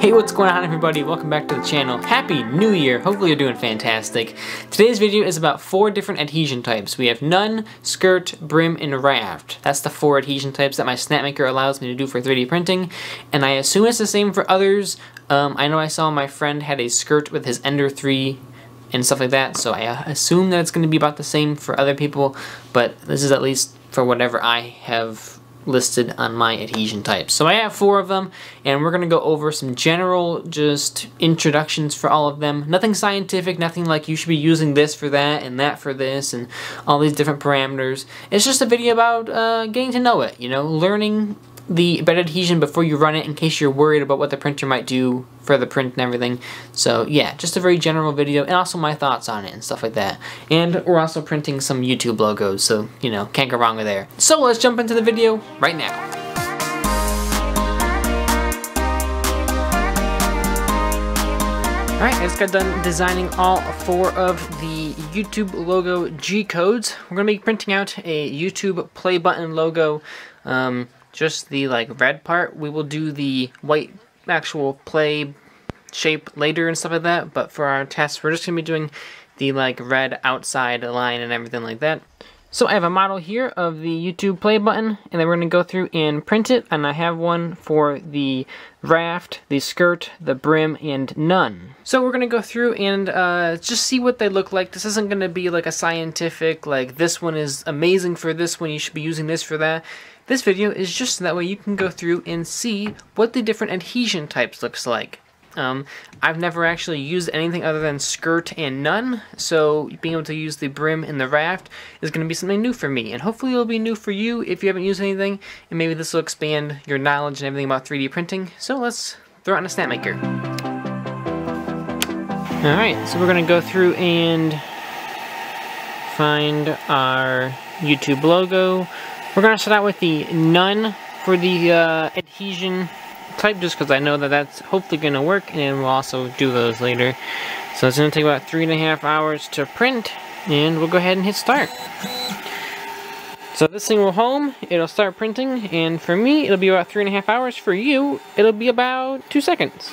Hey, what's going on everybody? Welcome back to the channel. Happy New Year! Hopefully you're doing fantastic. Today's video is about 4 different adhesion types. We have None, Skirt, Brim, and Raft. That's the 4 adhesion types that my Snapmaker allows me to do for 3D printing, and I assume it's the same for others. I know I saw my friend had a skirt with his Ender 3 and stuff like that, so I assume that it's going to be about the same for other people, but this is at least for whatever I have listed on my adhesion types. So I have 4 of them, and we're going to go over some general just introductions for all of them. Nothing scientific, nothing like you should be using this for that and that for this and all these different parameters. It's just a video about getting to know it, you know, learning the bed adhesion before you run it in case you're worried about what the printer might do for the print and everything. So yeah, just a very general video, and also my thoughts on it and stuff like that. And we're also printing some YouTube logos, so you know, can't go wrong with there. So let's jump into the video right now. Alright, I just got done designing all 4 of the YouTube logo G codes. We're going to be printing out a YouTube play button logo. Just the red part. We will do the white actual play shape later and stuff like that, but for our test we're just going to be doing the red outside line and everything like that. So I have a model here of the YouTube play button, and then we're going to go through and print it, and I have one for the Raft, the Skirt, the Brim, and None. So we're going to go through and just see what they look like. This isn't going to be like a scientific, this one is amazing for this one, you should be using this for that. This video is just so that way you can go through and see what the different adhesion types looks like. I've never actually used anything other than Skirt and None, so being able to use the Brim and the Raft is going to be something new for me, and hopefully it'll be new for you if you haven't used anything, and maybe this will expand your knowledge and everything about 3D printing. So let's throw it on a Snapmaker. Alright, so we're going to go through and find our YouTube logo. We're going to start out with the None for the adhesion type, just because I know that that's hopefully going to work, and we'll also do those later. So it's going to take about 3.5 hours to print, and we'll go ahead and hit start. So this thing will home, it'll start printing, and for me it'll be about 3.5 hours. For you, it'll be about 2 seconds.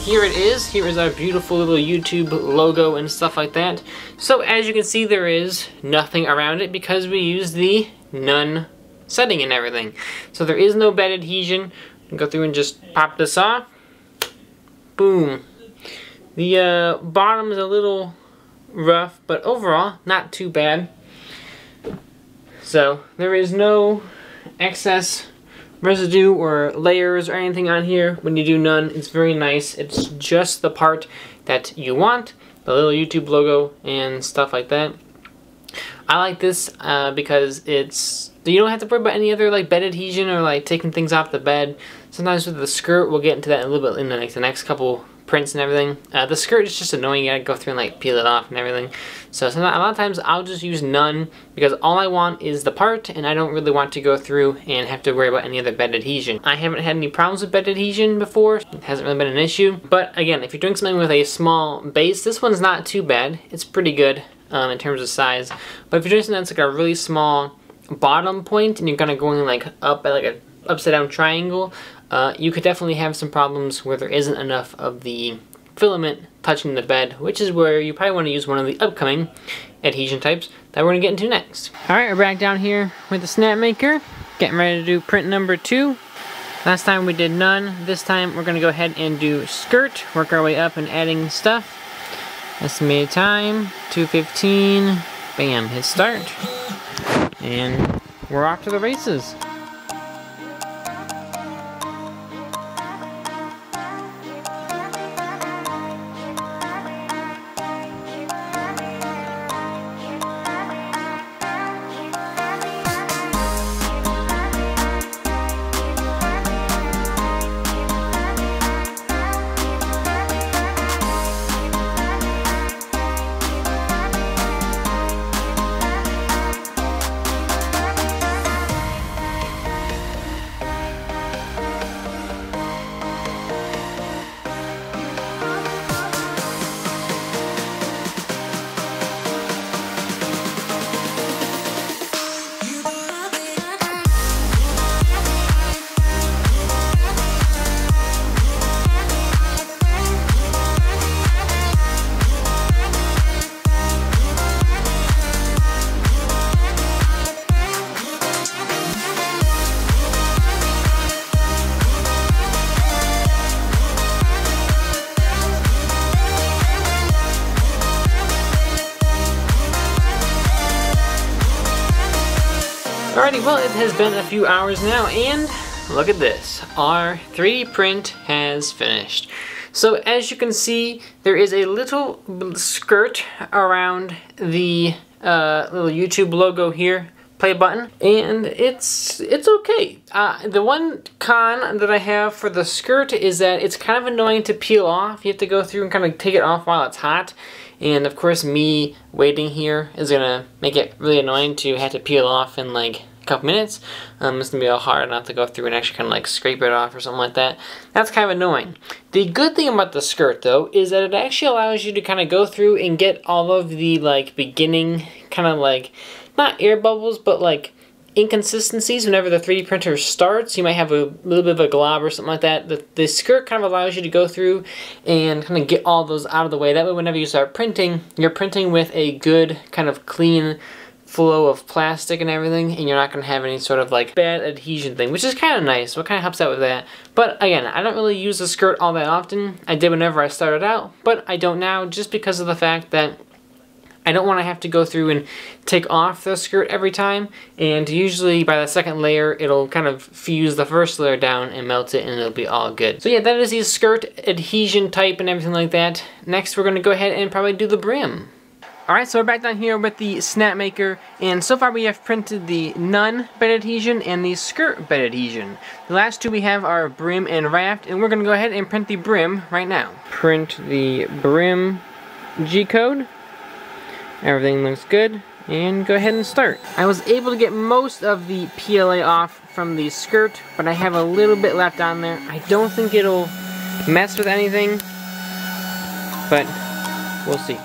Here it is. Here is our beautiful little YouTube logo and stuff like that. So as you can see, there is nothing around it because we use the None setting and everything. So there is no bed adhesion. Go through and just pop this off. Boom. The bottom is a little rough, but overall not too bad. So there is no excess residue or layers or anything on here when you do None. It's very nice. It's just the part that you want, the little YouTube logo and stuff like that. I like this because you don't have to worry about any other bed adhesion or taking things off the bed. Sometimes with the skirt, we'll get into that a little bit in the next couple prints and everything. The skirt is just annoying. You gotta go through and peel it off and everything. So a lot of times I'll just use None because all I want is the part, and I don't really want to go through and have to worry about any other bed adhesion. I haven't had any problems with bed adhesion before. It hasn't really been an issue. But again, if you're doing something with a small base, this one's not too bad. It's pretty good in terms of size. But if you're doing something that's a really small bottom point and you're kind of going like up at like a upside down triangle, you could definitely have some problems where there isn't enough of the filament touching the bed, which is where you probably want to use one of the upcoming adhesion types that we're going to get into next. Alright, we're back down here with the snap maker, getting ready to do print number 2. Last time we did none. This time we're going to go ahead and do skirt, work our way up and adding stuff. Estimated time, 2:15. Bam, hit start. And we're off to the races. Alrighty, well, it has been a few hours now, and look at this. Our 3D print has finished. So as you can see, there is a little skirt around the little YouTube logo here, play button, and it's okay. The one con that I have for the skirt is that it's kind of annoying to peel off. You have to go through and kind of take it off while it's hot. And of course, me waiting here is gonna make it really annoying to have to peel off in like a couple minutes. It's gonna be all hard not to go through and actually kind of like scrape it off or something like that. That's kind of annoying. The good thing about the skirt though is that it actually allows you to kind of go through and get all of the like beginning kind of like, not air bubbles, but like inconsistencies whenever the 3D printer starts. You might have a little bit of a glob or something like that. The skirt kind of allows you to go through and kind of get all those out of the way. That way whenever you start printing, you're printing with a good kind of clean flow of plastic and everything, and you're not going to have any sort of like bad adhesion thing, which is kind of nice. So it kind of helps out with that. But again, I don't really use the skirt all that often. I did whenever I started out, but I don't now, just because of the fact that I don't want to have to go through and take off the skirt every time, and usually by the second layer it'll kind of fuse the first layer down and melt it, and it'll be all good. So yeah, that is the skirt adhesion type and everything like that. Next we're going to go ahead and probably do the brim. Alright, so we're back down here with the snap maker, and so far we have printed the Nun bed adhesion and the skirt bed adhesion. The last two we have are Brim and Raft, and we're going to go ahead and print the Brim right now. Print the Brim G-code. Everything looks good, and go ahead and start. I was able to get most of the PLA off from the skirt, but I have a little bit left on there. I don't think it'll mess with anything, but we'll see.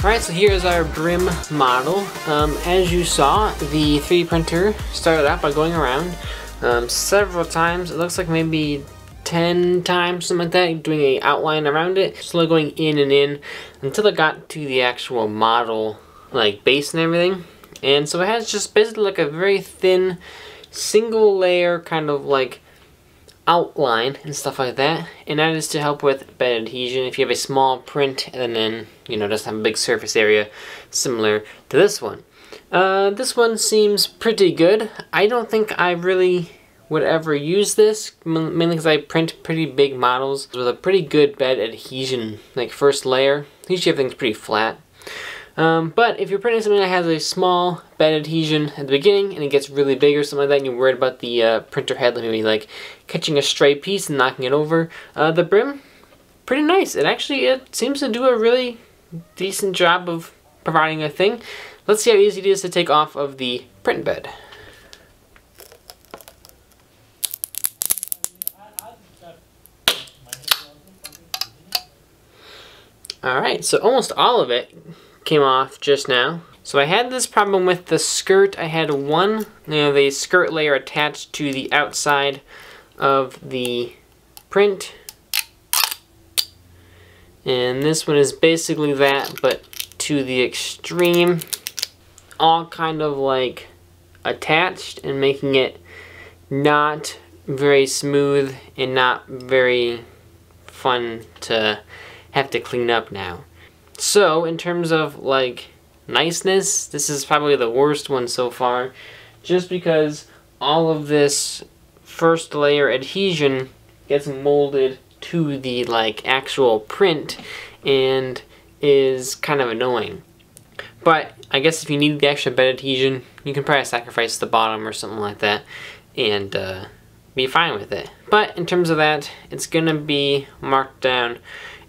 Alright, so here's our Brim model. As you saw, the 3D printer started out by going around several times. It looks like maybe 10 times, something like that, doing an outline around it, slowly going in and in until it got to the actual model, like base and everything. And so it has just basically like a very thin, single layer kind of like outline and stuff like that, and that is to help with bed adhesion. If you have a small print and then, you know, doesn't have a big surface area similar to this one. This one seems pretty good. I don't think I really would ever use this, mainly because I print pretty big models with a pretty good bed adhesion, like first layer. Usually everything's pretty flat. But if you're printing something that has a small bed adhesion at the beginning and it gets really big or something like that, and you're worried about the printer head maybe like catching a stray piece and knocking it over, the Brim, pretty nice. It seems to do a really decent job of providing a thing. Let's see how easy it is to take off of the print bed. Alright, so almost all of it came off just now. So I had this problem with the skirt. I had the skirt layer attached to the outside of the print. And this one is basically that, but to the extreme. All kind of like attached and making it not very smooth and not very fun to have to clean up now. So in terms of like niceness, this is probably the worst one so far, just because all of this first layer adhesion gets molded to the like actual print and is kind of annoying. But I guess if you need the extra bed adhesion, you can probably sacrifice the bottom or something like that and be fine with it. But in terms of that, it's gonna be marked down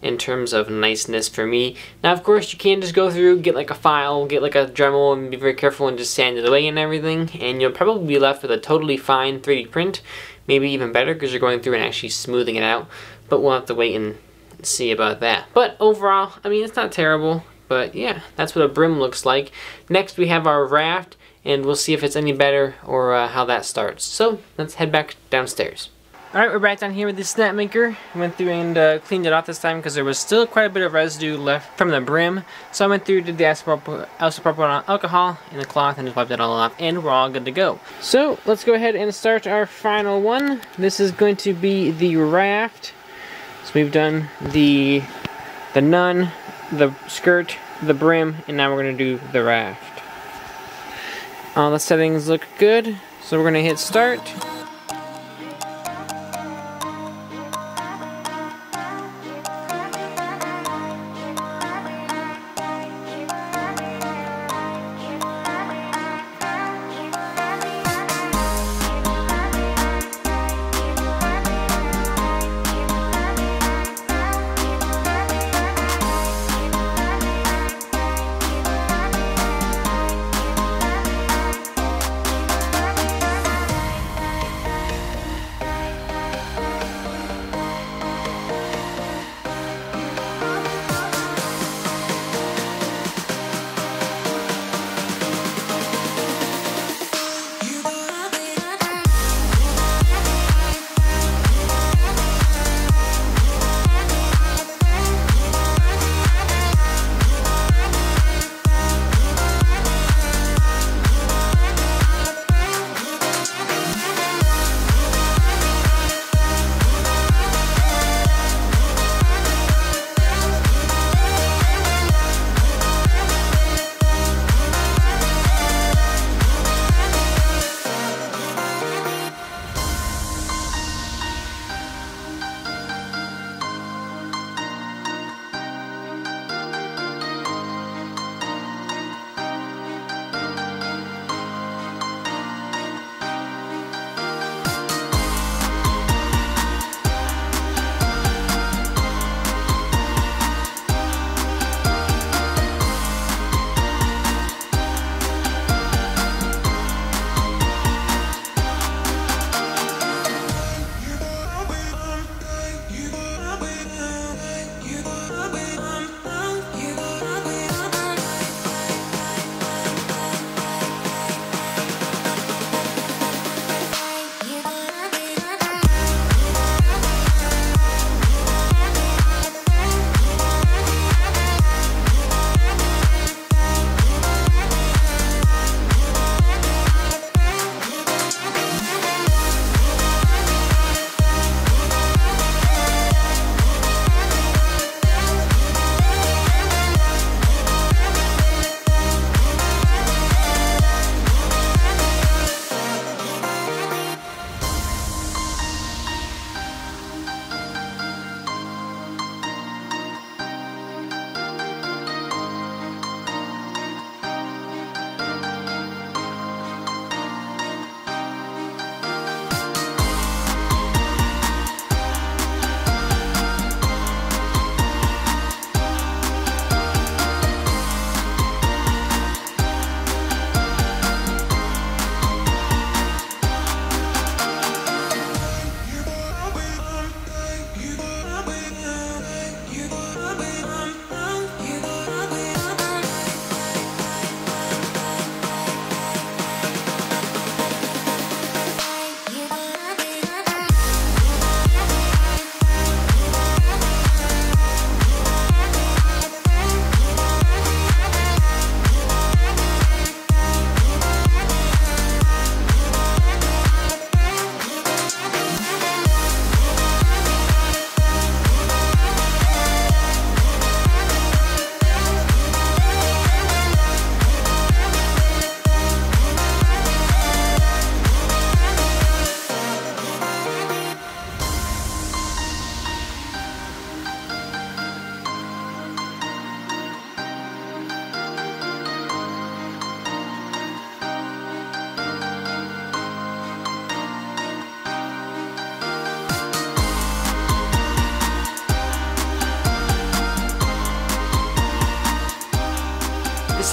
in terms of niceness for me. Now, of course, you can just go through, get like a file, get like a Dremel, and be very careful and just sand it away and everything, and you'll probably be left with a totally fine 3D print, maybe even better because you're going through and actually smoothing it out, but we'll have to wait and see about that. But overall, I mean, it's not terrible, but yeah, that's what a Brim looks like. Next, we have our Raft, and we'll see if it's any better or how that starts. So, let's head back downstairs. Alright, we're back down here with the snap maker. I went through and cleaned it off this time because there was still quite a bit of residue left from the Brim. So I went through, did the isopropyl alcohol in the cloth and just wiped it all off, and we're all good to go. So let's go ahead and start our final one. This is going to be the Raft. So we've done the nun, the skirt, the Brim, and now we're going to do the Raft. All the settings look good, so we're going to hit start.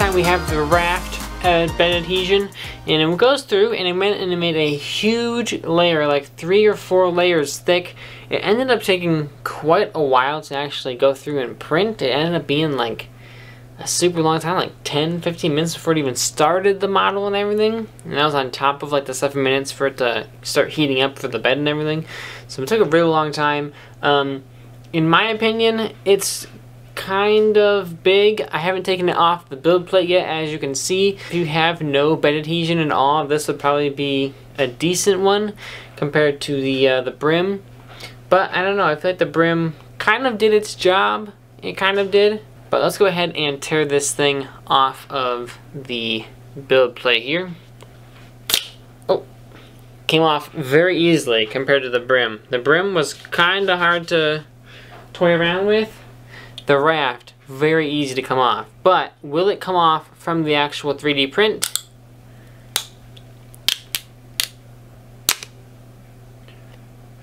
time we have the Raft Bed Adhesion, and it goes through and it went and it made a huge layer, like 3 or 4 layers thick. It ended up taking quite a while to actually go through and print. It ended up being like a super long time, like 10-15 minutes before it even started the model and everything. And that was on top of like the 7 minutes for it to start heating up for the bed and everything. So it took a really long time. In my opinion, it's kind of big. I haven't taken it off the build plate yet, as you can see. If you have no bed adhesion at all, this would probably be a decent one compared to the Brim. But I don't know, I feel like the Brim kind of did its job. It kind of did. But let's go ahead and tear this thing off of the build plate here. Oh, came off very easily compared to the Brim. The Brim was kind of hard to toy around with. The Raft, very easy to come off. But will it come off from the actual 3D print?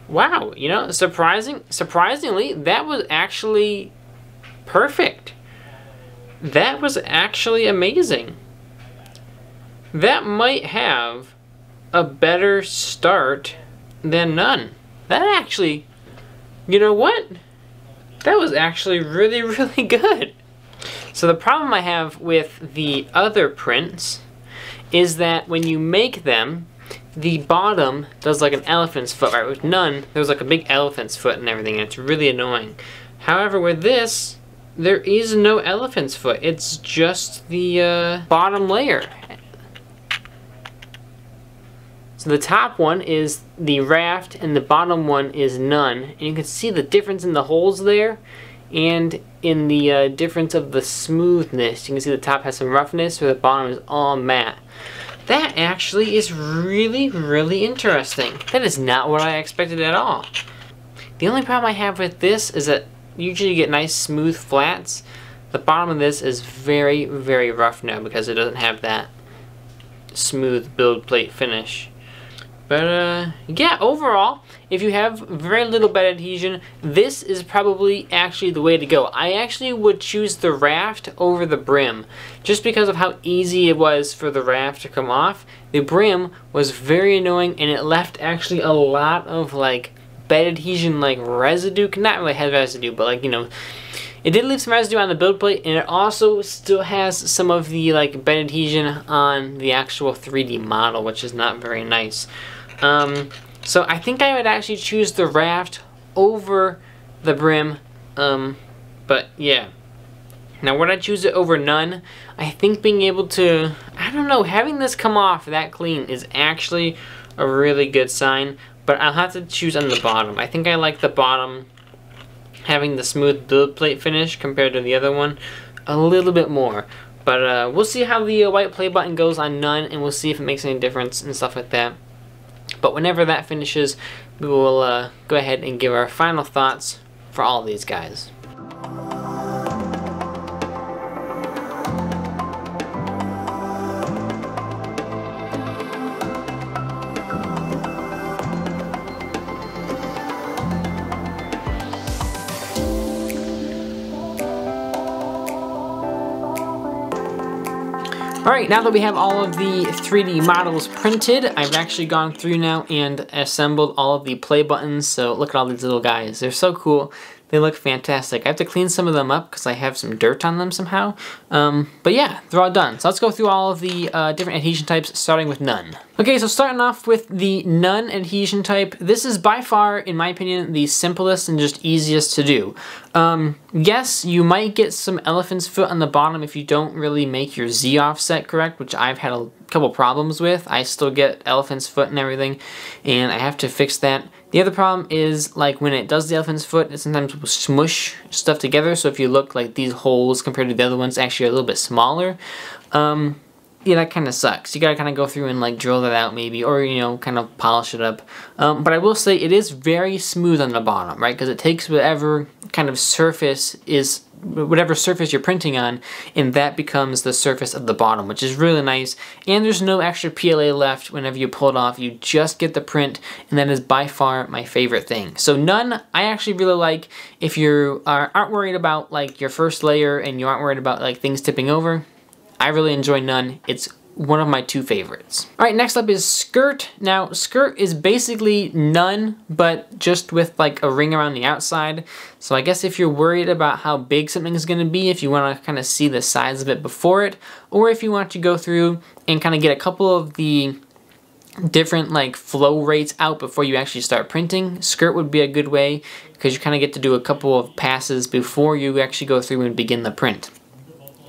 Wow, you know, surprisingly, that was actually perfect. That was actually amazing. That might have a better start than none. That actually, you know what? That was actually really, really good. So the problem I have with the other prints is that when you make them, the bottom does like an elephant's foot, right? With none, there's like a big elephant's foot and everything, and it's really annoying. However, with this, there is no elephant's foot. It's just the bottom layer. So the top one is the Raft and the bottom one is none. And you can see the difference in the holes there and in the difference of the smoothness. You can see the top has some roughness where the bottom is all matte. That actually is really, really interesting. That is not what I expected at all. The only problem I have with this is that usually you get nice smooth flats. The bottom of this is very, very rough now because it doesn't have that smooth build plate finish. But yeah, overall, if you have very little bed adhesion, this is probably actually the way to go. I actually would choose the Raft over the Brim, just because of how easy it was for the Raft to come off. The Brim was very annoying, and it left actually a lot of like bed adhesion like residue, not really heavy residue, but like, you know, it did leave some residue on the build plate, and it also still has some of the like bed adhesion on the actual 3D model, which is not very nice. So I think I would actually choose the Raft over the Brim, but yeah. Now would I choose it over none? I think being able to, I don't know, having this come off that clean is actually a really good sign, but I'll have to choose on the bottom. I think I like the bottom having the smooth build plate finish compared to the other one a little bit more. But we'll see how the white play button goes on none, and we'll see if it makes any difference and stuff like that. But whenever that finishes, we will go ahead and give our final thoughts for all of these guys. Alright, now that we have all of the 3D models printed, I've actually gone through now and assembled all of the play buttons. So look at all these little guys. They're so cool. They look fantastic. I have to clean some of them up because I have some dirt on them somehow. But yeah, they're all done. So let's go through all of the different adhesion types, starting with none. Okay, so starting off with the none adhesion type, this is by far, in my opinion, the simplest and just easiest to do. Yes, you might get some elephant's foot on the bottom if you don't really make your Z offset correct, which I've had a couple problems with. I still get elephant's foot and everything, and I have to fix that. The other problem is, like, when it does the elephant's foot, it sometimes will smush stuff together, so if you look, like, these holes compared to the other ones actually are a little bit smaller. Yeah, that kind of sucks. You gotta kind of go through and, like, drill that out maybe, or, you know, kind of polish it up. But I will say it is very smooth on the bottom, right? Because it takes whatever kind of surface is, whatever surface you're printing on, and that becomes the surface of the bottom, which is really nice. And there's no extra PLA left whenever you pull it off. You just get the print, and that is by far my favorite thing. So none, I actually really like if you aren't worried about like your first layer and you aren't worried about like things tipping over. I really enjoy none. It's one of my 2 favorites. All right, next up is skirt. Now, skirt is basically none, but just with like a ring around the outside. So I guess if you're worried about how big something is gonna be, if you wanna kind of see the size of it before it, or if you want to go through and kind of get a couple of the different like flow rates out before you actually start printing, skirt would be a good way because you kind of get to do a couple of passes before you actually go through and begin the print.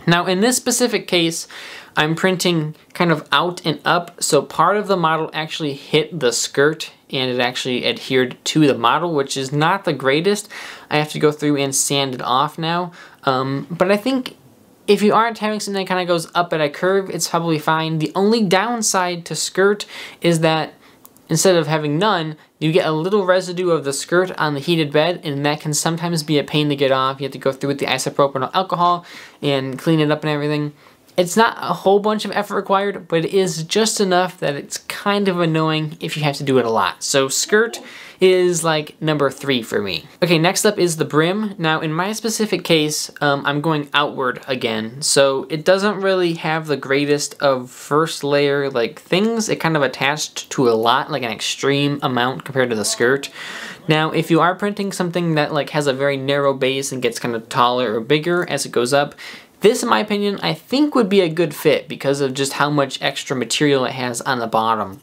Now in this specific case, I'm printing kind of out and up, so part of the model actually hit the skirt and it actually adhered to the model, which is not the greatest. I have to go through and sand it off now, but I think if you aren't having something that kind of goes up at a curve, it's probably fine. The only downside to skirt is that instead of having none, you get a little residue of the skirt on the heated bed, and that can sometimes be a pain to get off. You have to go through with the isopropyl alcohol and clean it up and everything. It's not a whole bunch of effort required, but it is just enough that it's kind of annoying if you have to do it a lot. So skirt is like number 3 for me. Okay, next up is the brim. Now in my specific case, I'm going outward again. So it doesn't really have the greatest of first layer like things. It kind of attached to a lot, like an extreme amount compared to the skirt. Now if you are printing something that like has a very narrow base and gets kind of taller or bigger as it goes up, this, in my opinion, I think would be a good fit because of just how much extra material it has on the bottom.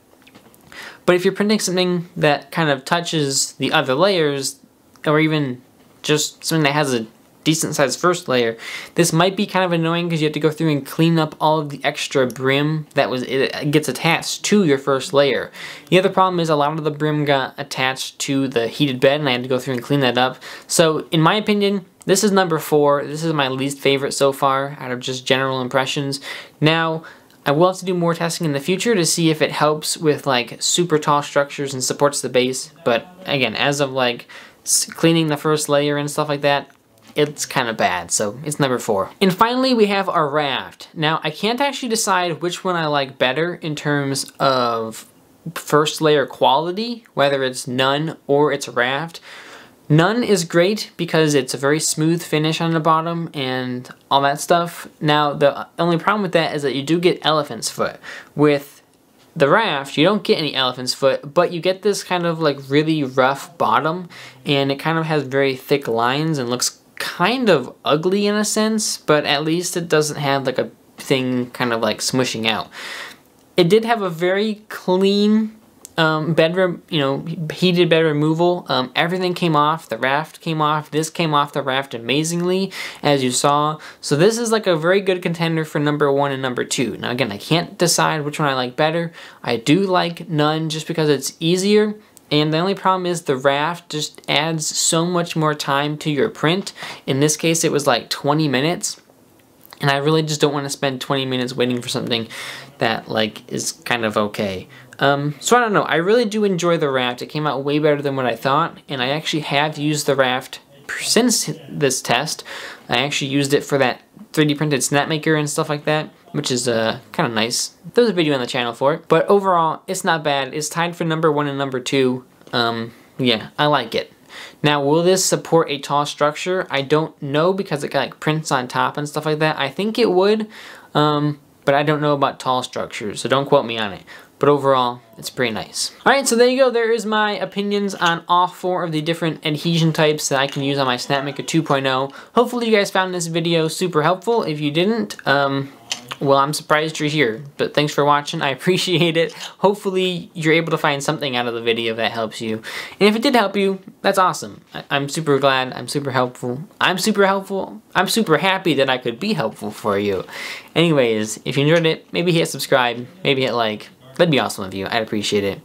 But if you're printing something that kind of touches the other layers, or even just something that has a decent sized first layer, this might be kind of annoying because you have to go through and clean up all of the extra brim that it gets attached to your first layer. The other problem is a lot of the brim got attached to the heated bed and I had to go through and clean that up. So in my opinion, this is number 4. This is my least favorite so far out of just general impressions. Now, I will have to do more testing in the future to see if it helps with like super tall structures and supports the base. But again, as of like cleaning the first layer and stuff like that, it's kind of bad, so it's number 4. And finally, we have our raft. Now, I can't actually decide which one I like better in terms of first layer quality, whether it's none or it's raft. None is great because it's a very smooth finish on the bottom and all that stuff. Now, the only problem with that is that you do get elephant's foot. With the raft, you don't get any elephant's foot, but you get this kind of like really rough bottom, and it kind of has very thick lines and looks kind of ugly in a sense, but at least it doesn't have like a thing kind of like smushing out. It did have a very clean heated bed removal. Everything came off. The raft came off. This came off the raft amazingly, as you saw. So this is like a very good contender for number 1 and number 2. Now again, I can't decide which one I like better. I do like none just because it's easier. And the only problem is the raft just adds so much more time to your print. In this case, it was like 20 minutes. And I really just don't want to spend 20 minutes waiting for something that like is kind of okay. So I don't know, I really do enjoy the raft. It came out way better than what I thought, and I actually have used the raft since this test. I actually used it for that 3D printed snap maker and stuff like that, which is kind of nice. There's a video on the channel for it, but overall, it's not bad. It's tied for number 1 and number 2. Yeah, I like it. Now, will this support a tall structure? I don't know because it like prints on top and stuff like that. I think it would, but I don't know about tall structures, so don't quote me on it. But overall, it's pretty nice. Alright, so there you go. There is my opinions on all 4 of the different adhesion types that I can use on my Snapmaker 2.0. Hopefully you guys found this video super helpful. If you didn't, well, I'm surprised you're here. But thanks for watching. I appreciate it. Hopefully you're able to find something out of the video that helps you. And if it did help you, that's awesome. I'm super glad. I'm super helpful. I'm super helpful. I'm super happy that I could be helpful for you. Anyways, if you enjoyed it, maybe hit subscribe. Maybe hit like. That'd be awesome of you. I'd appreciate it.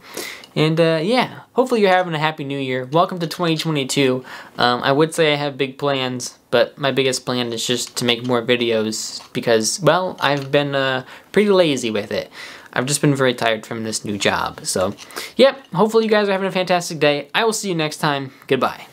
And yeah, hopefully you're having a happy new year. Welcome to 2022. I would say I have big plans, but my biggest plan is just to make more videos because, well, I've been pretty lazy with it. I've just been very tired from this new job. So, yep, hopefully you guys are having a fantastic day. I will see you next time. Goodbye.